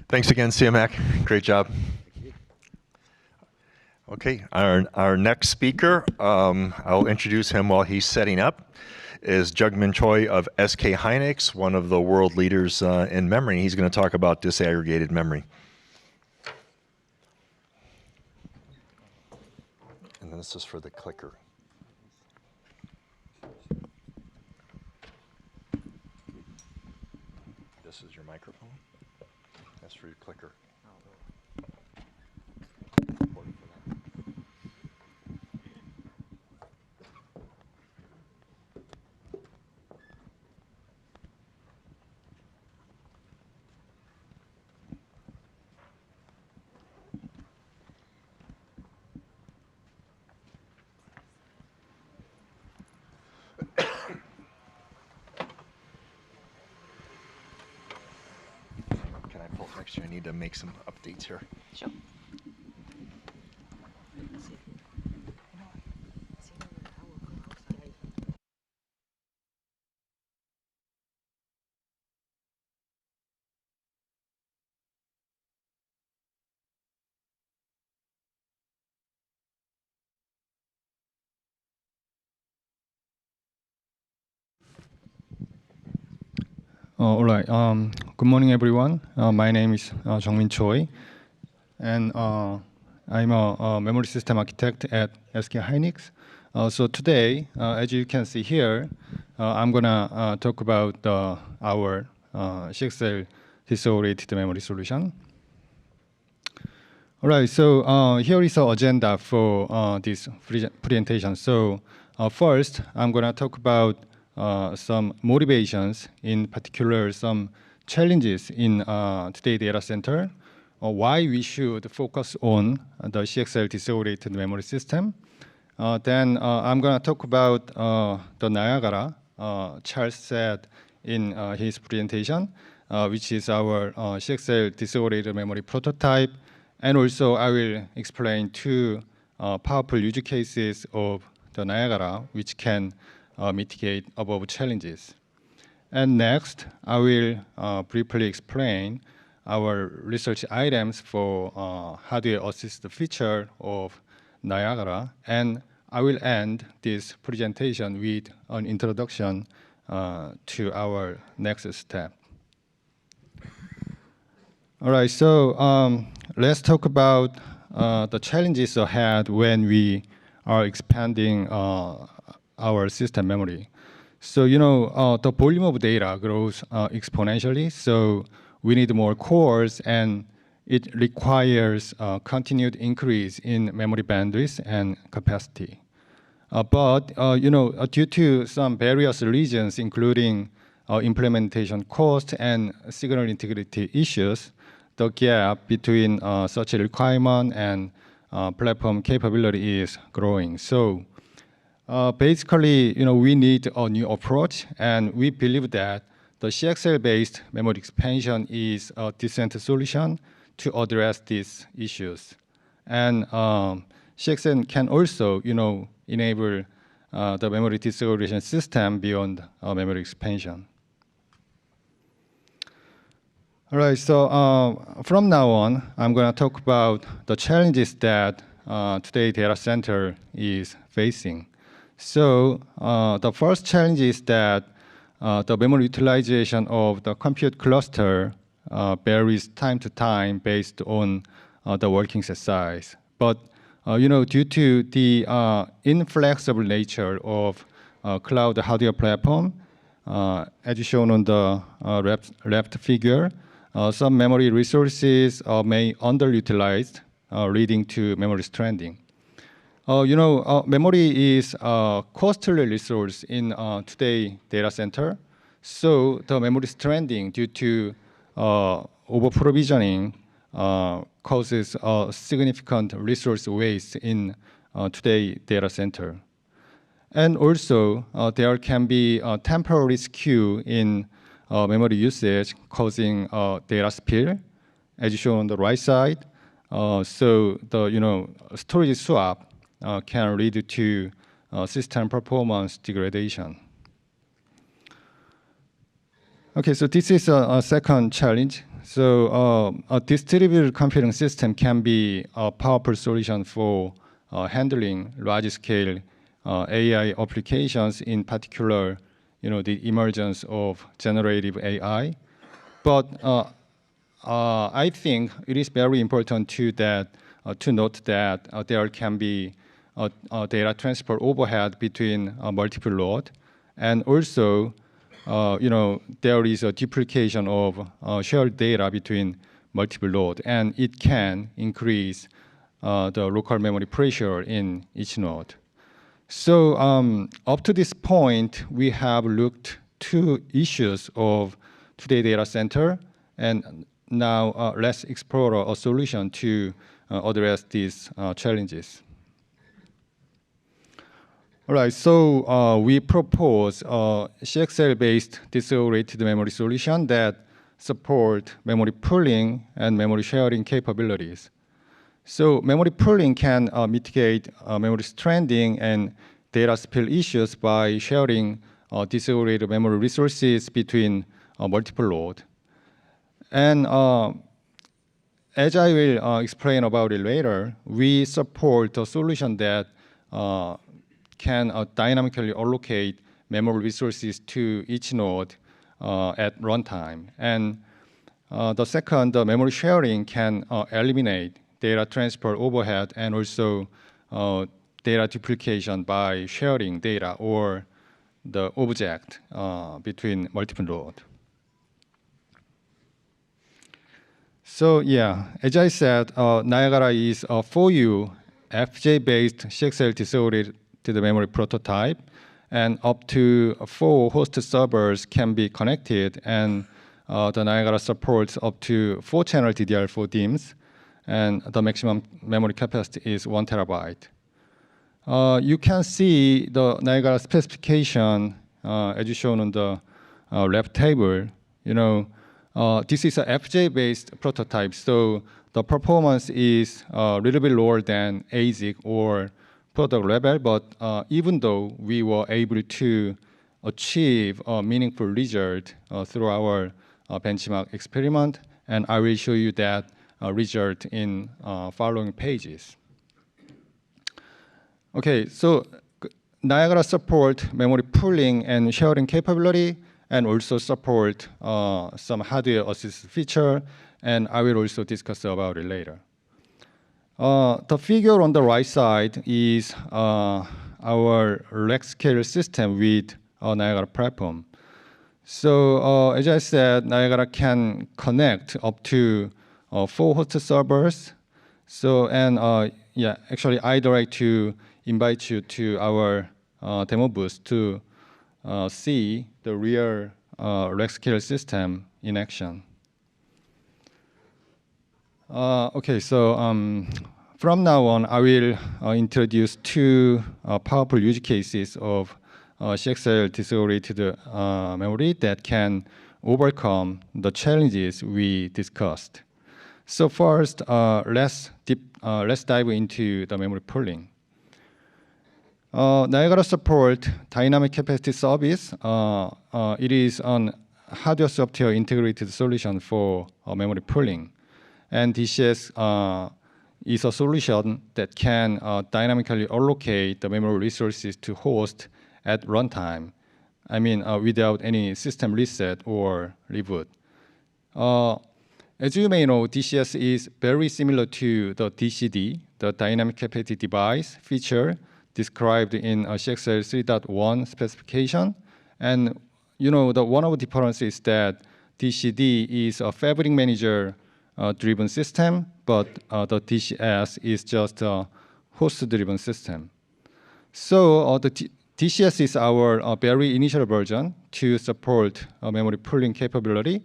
Thanks again, CMAC. Great job. Okay, our next speaker, I'll introduce him while he's setting up, is Jungmin Choi of SK hynix, one of the world leaders in memory. He's going to talk about disaggregated memory. And then this is for the clicker. This is your microphone. That's for your clicker. Can I pull next year? I need to make some updates here. Sure. All right. Good morning, everyone. My name is Jungmin Choi, and I'm a memory system architect at SK hynix. So today, as you can see here, I'm gonna talk about our CXL Disaggregated Memory Solution. All right. So here is our agenda for this presentation. So first, I'm gonna talk about some motivations, in particular some challenges in today's data center, why we should focus on the CXL Disaggregated Memory System. Then I'm going to talk about the Niagara, Charles said in his presentation, which is our CXL Disaggregated Memory prototype. And also I will explain two powerful use cases of the Niagara, which can mitigate above challenges. And next, I will briefly explain our research items for hardware assist feature of Niagara. And I will end this presentation with an introduction to our next step. All right, so let's talk about the challenges ahead when we are expanding our system memory. So, the volume of data grows exponentially, so we need more cores, and it requires continued increase in memory bandwidth and capacity. But, due to some various reasons, including implementation cost and signal integrity issues, the gap between such a requirement and platform capability is growing. So, basically, we need a new approach, and we believe that the CXL-based memory expansion is a decent solution to address these issues. And CXL can also, enable the memory disaggregation system beyond memory expansion. All right, so from now on, I'm going to talk about the challenges that today's data center is facing. So the first challenge is that the memory utilization of the compute cluster varies time to time based on the working set size. But due to the inflexible nature of cloud hardware platform, as shown on the left figure, some memory resources may underutilized, leading to memory stranding. Memory is a costly resource in today's data center. So the memory stranding due to over-provisioning causes significant resource waste in today's data center. And also, there can be a temporary skew in memory usage causing data spill, as shown on the right side. So the storage swap can lead to system performance degradation. Okay, so this is a second challenge. So a distributed computing system can be a powerful solution for handling large-scale AI applications, in particular, the emergence of generative AI. But I think it is very important to note that there can be data transfer overhead between multiple nodes, and also there is a duplication of shared data between multiple nodes, and it can increase the local memory pressure in each node. So up to this point, we have looked two issues of today's data center, and now let's explore a solution to address these challenges. All right, so we propose a CXL-based disaggregated memory solution that support memory pooling and memory sharing capabilities. So memory pooling can mitigate memory stranding and data spill issues by sharing disaggregated memory resources between multiple nodes. And as I will explain about it later, we support a solution that can dynamically allocate memory resources to each node at runtime. And the second, the memory sharing can eliminate data transfer overhead and also data duplication by sharing data or the object between multiple nodes. So yeah, as I said, Niagara is a 4U FJ-based CXL disaggregated memory prototype, and up to 4 host servers can be connected, and the Niagara supports up to 4-channel DDR4 DIMMs, and the maximum memory capacity is 1 terabyte. You can see the Niagara specification as shown on the left table. This is a FJ-based prototype, so the performance is a little bit lower than ASIC or product level, but even though we were able to achieve a meaningful result through our benchmark experiment, and I will show you that result in following pages. Okay, so Niagara support memory pooling and sharing capability, and also support some hardware assist feature, and I will also discuss about it later. The figure on the right side is our rack scale system with Niagara platform. So as I said, Niagara can connect up to 4 host servers. So, and yeah, actually I'd like to invite you to our demo booth to see the real rack scale system in action. Okay, so from now on, I will introduce 2 powerful use cases of CXL disaggregated memory that can overcome the challenges we discussed. So first, let's dive into the memory pooling. Niagara support dynamic capacity service. It is an hardware-software integrated solution for memory pooling. And DCS is a solution that can dynamically allocate the memory resources to host at runtime. I mean, without any system reset or reboot. As you may know, DCS is very similar to the DCD, the dynamic capacity device feature described in CXL 3.1 specification. And one of the differences is that DCD is a fabric manager driven system, but the DCS is just a host-driven system. So the DCS is our very initial version to support memory pooling capability.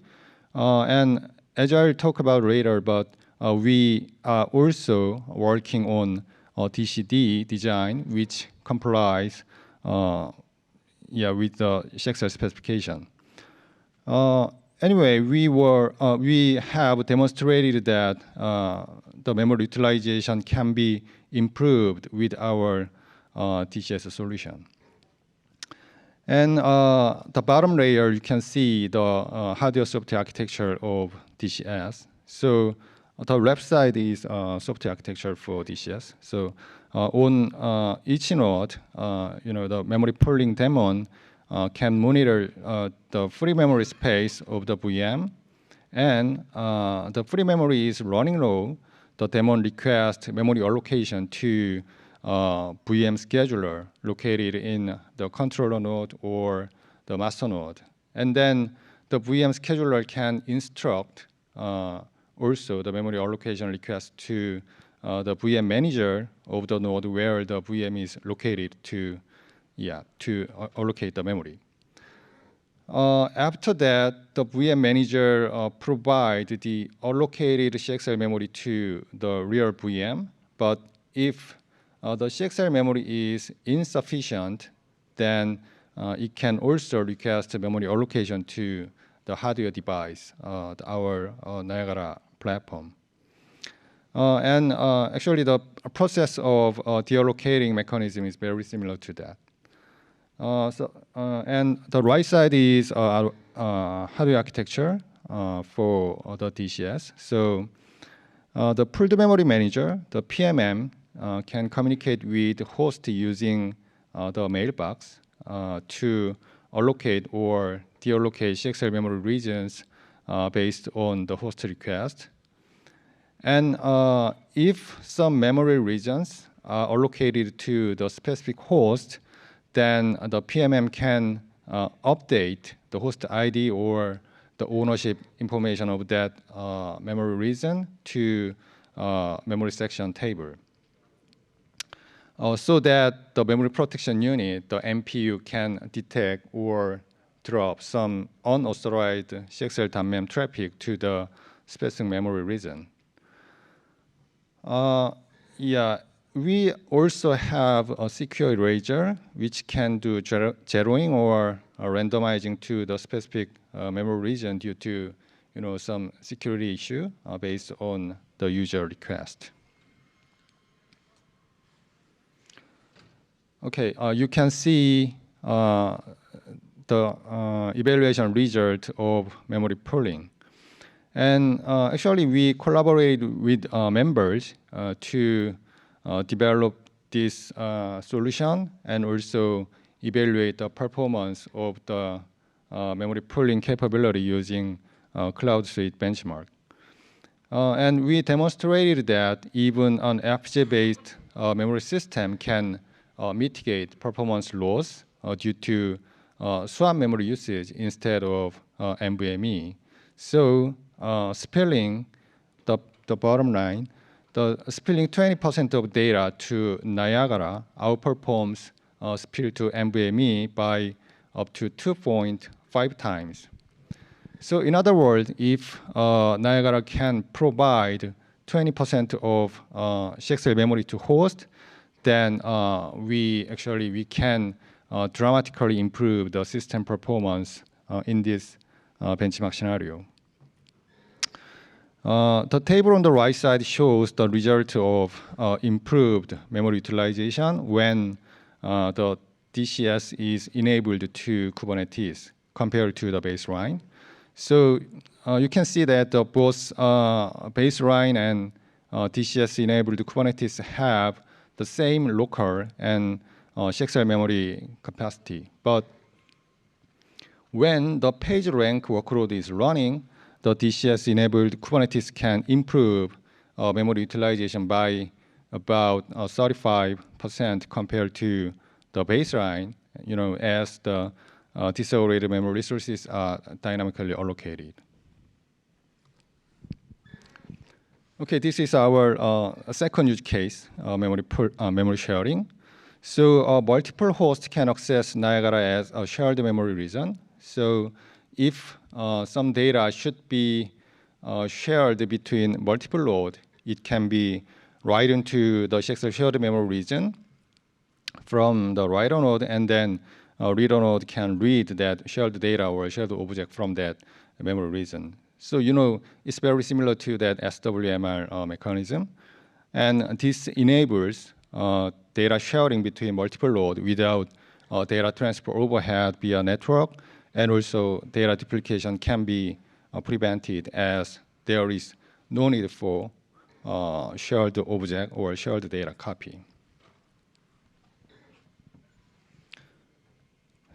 And as I'll talk about later, but we are also working on DCD design, which complies with the CXL specification. Anyway, we have demonstrated that the memory utilization can be improved with our DCS solution. And the bottom layer, you can see the hardware-software architecture of DCS. So the left side is software architecture for DCS. So on each node, the memory pooling daemon can monitor the free memory space of the VM. And the free memory is running low. The daemon requests memory allocation to VM scheduler located in the controller node or the master node. And then the VM scheduler can instruct also the memory allocation request to the VM manager of the node where the VM is located to allocate the memory. After that, the VM manager provides the allocated CXL memory to the real VM. But if the CXL memory is insufficient, then it can also request memory allocation to the hardware device, our Niagara platform. Actually, the process of deallocating mechanism is very similar to that. And the right side is hardware architecture for the DCS. So the pooled memory manager, the PMM, can communicate with the host using the mailbox to allocate or deallocate CXL memory regions based on the host request. And if some memory regions are allocated to the specific host, then the PMM can update the host ID or the ownership information of that memory region to memory section table. So that the memory protection unit, the MPU, can detect or drop some unauthorized CXL.mem traffic to the specific memory region. We also have a secure eraser, which can do zeroing or randomizing to the specific memory region due to some security issue based on the user request. Okay, you can see the evaluation result of memory pooling. And actually, we collaborated with members to develop this solution and also evaluate the performance of the memory pooling capability using Cloud Suite benchmark. And we demonstrated that even an FJ-based memory system can mitigate performance loss due to swap memory usage instead of NVMe. So spilling the bottom line, the spilling 20% of data to Niagara outperforms spill to NVMe by up to 2.5 times. So in other words, if Niagara can provide 20% of CXL memory to host, then we can dramatically improve the system performance in this benchmark scenario. The table on the right side shows the result of improved memory utilization when the DCS is enabled to Kubernetes compared to the baseline. So you can see that both baseline and DCS-enabled Kubernetes have the same local and CXL memory capacity. But when the page rank workload is running, the DCS-enabled Kubernetes can improve memory utilization by about 35% compared to the baseline, as the disaggregated memory resources are dynamically allocated. Okay, this is our second use case, memory sharing. So multiple hosts can access Niagara as a shared memory region. So if some data should be shared between multiple nodes, it can be written to the CXL shared memory region from the writer node, and then reader node can read that shared data or shared object from that memory region. So it's very similar to that SWMR mechanism. And this enables data sharing between multiple nodes without data transfer overhead via network, and also data duplication can be prevented as there is no need for shared object or shared data copy.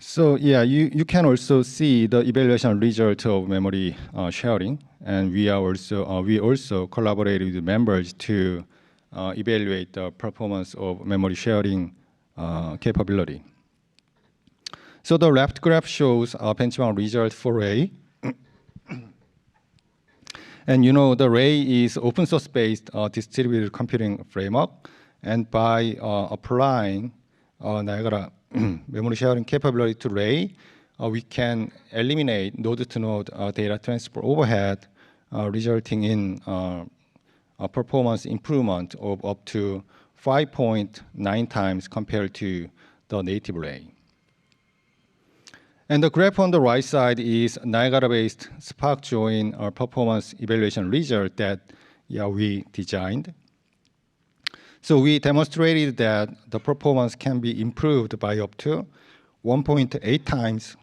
So yeah, you can also see the evaluation result of memory sharing, and we also collaborated with members to evaluate the performance of memory sharing capability. So the left graph shows a benchmark result for Ray. And you know, the Ray is open source based distributed computing framework, and by applying Niagara memory sharing capability to Ray, we can eliminate node-to-node data transfer overhead, resulting in a performance improvement of up to 5.9 times compared to the native Ray. And the graph on the right side is Niagara-based Spark join performance evaluation result that we designed. So we demonstrated that the performance can be improved by up to 1.8 times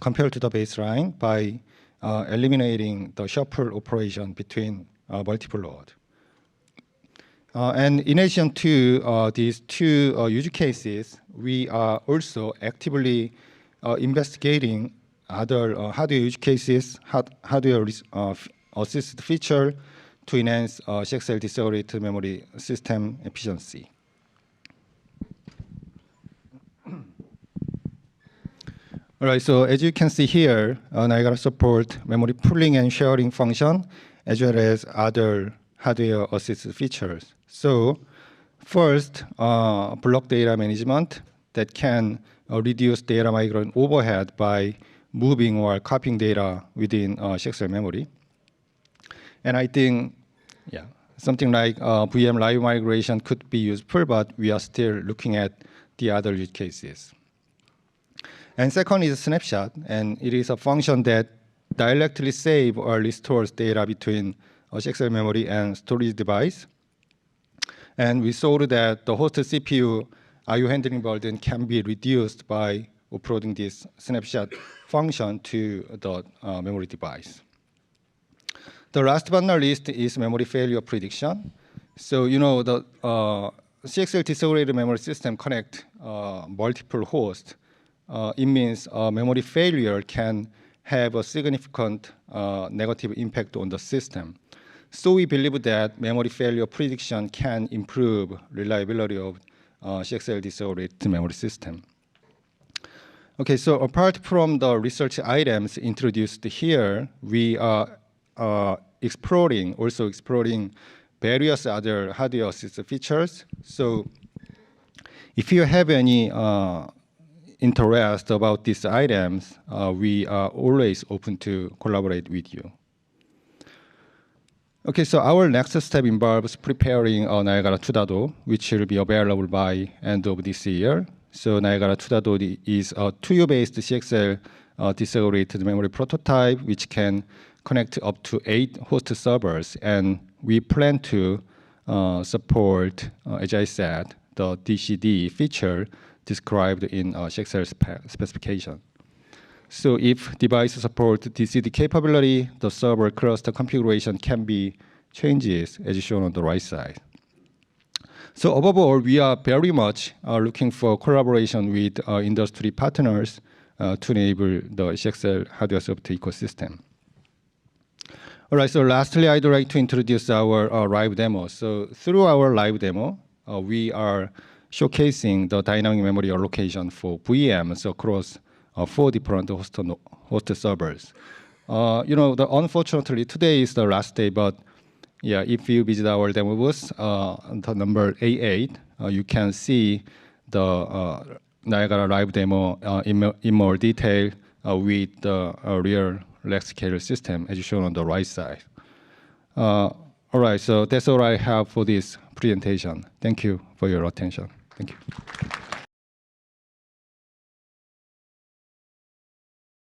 compared to the baseline by eliminating the shuffle operation between multiple nodes. And in addition to these two use cases, we are also actively investigating other hardware use cases, hardware assisted feature to enhance CXL Disaggregated Memory System efficiency. All right, so as you can see here, Niagara support memory pooling and sharing function, as well as other hardware assisted features. So first, block data management that can reduce data migration overhead by moving or copying data within CXL memory. And I think, something like VM live migration could be useful, but we are still looking at the other use cases. And second is a snapshot, and it is a function that directly saves or restores data between CXL memory and storage device. And we saw that the host CPU I/O handling burden can be reduced by uploading this snapshot function to the memory device. The last but not least is memory failure prediction. So you know the CXL Disaggregated Memory System connect multiple hosts. It means memory failure can have a significant negative impact on the system. So we believe that memory failure prediction can improve reliability of CXL Disaggregated Memory System. Okay, so apart from the research items introduced here, we are exploring various other hardware assisted features. So if you have any interest about these items, we are always open to collaborate with you. Okay, so our next step involves preparing Niagara 2.0, which will be available by end of this year. So Niagara 2.0 is a 2U-based CXL disaggregated memory prototype, which can connect up to 8 host servers. And we plan to support, as I said, the DCD feature described in CXL specification. So if devices support DCD capability, the server cluster configuration can be changes as shown on the right side. So above all, we are very much looking for collaboration with industry partners to enable the CXL hardware software ecosystem. All right, so lastly, I'd like to introduce our live demo. So through our live demo, we are showcasing the dynamic memory allocation for VMs across 4 different host servers. Unfortunately, today is the last day, but if you visit our demo booth, the number A8, you can see the Niagara live demo in more detail with the real rack scale system, as shown on the right side. All right, so that's all I have for this presentation. Thank you for your attention. Thank you.